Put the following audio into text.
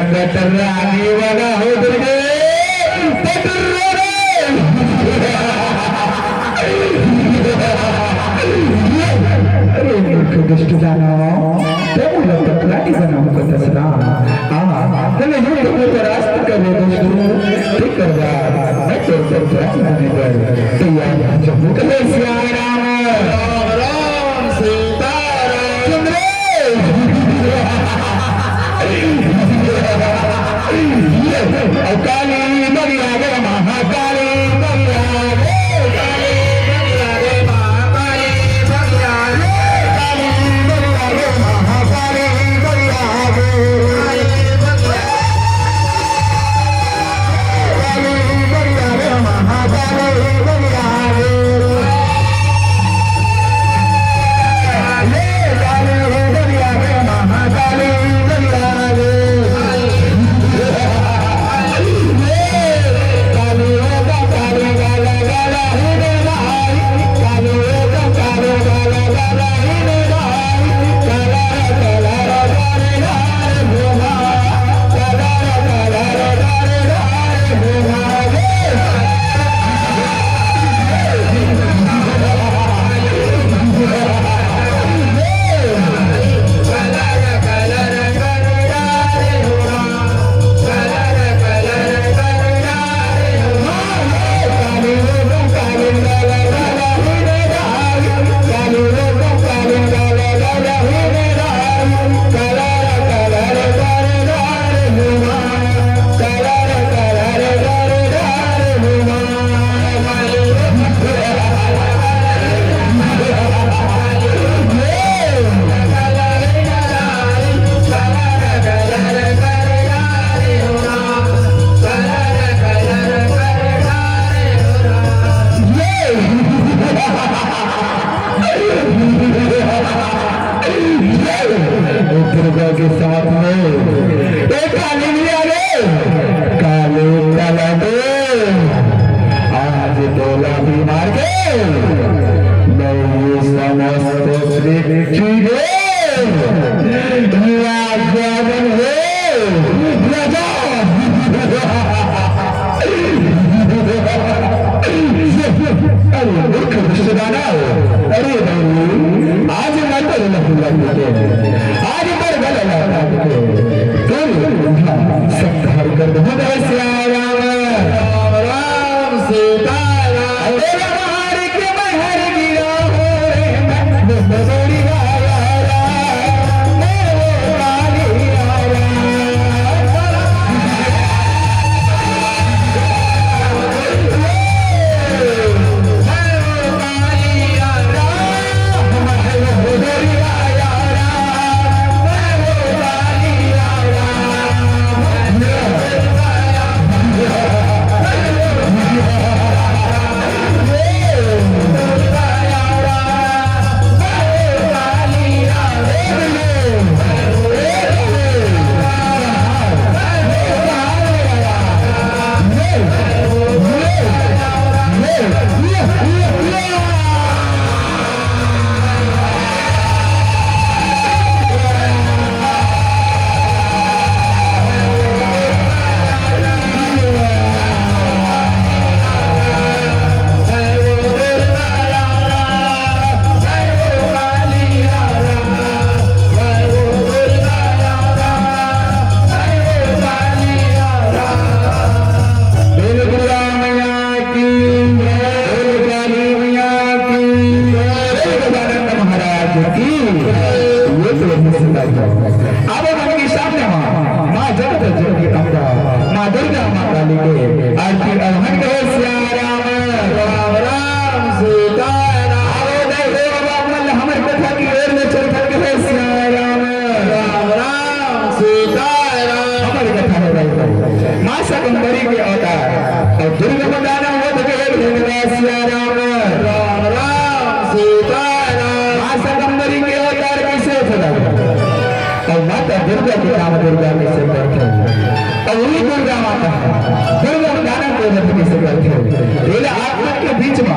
गटर आने वाला हो दुर्गे दुष्ट दानव त्यामुळे तक्रारी बनवू करतस ना त्याला हे तो रास्त करे दुष्ट ते करवा मैं तो तक्रारी नाही कर ते या जम्मू कले सियाराम राम राम सीताराम अकाली मरिया गे महाकाली मरिया गे काली मरिया गे महाकाली मरिया गे काली मरिया गे महाकाली मरिया गे काली मरिया गे महाकाली मरिया गे काली मरिया गे महाकाली मरिया गे के साथ में एक काली लिया रे काले काला दे आज डोला भी मार के नहीं समस्त पृथ्वी रे राजन है राजा अरे मूर्ख दुष्टदाना अरे आज मैं तो नहीं आज संहार कर दो राम राम सीताराम हर के महर गिरा हो रे बदोरी दुर्गा के नाम दुर्गा में से करते हैं और वही दुर्गा माता है दुर्गा ज्ञान को से करते हैं आत्मा के बीच में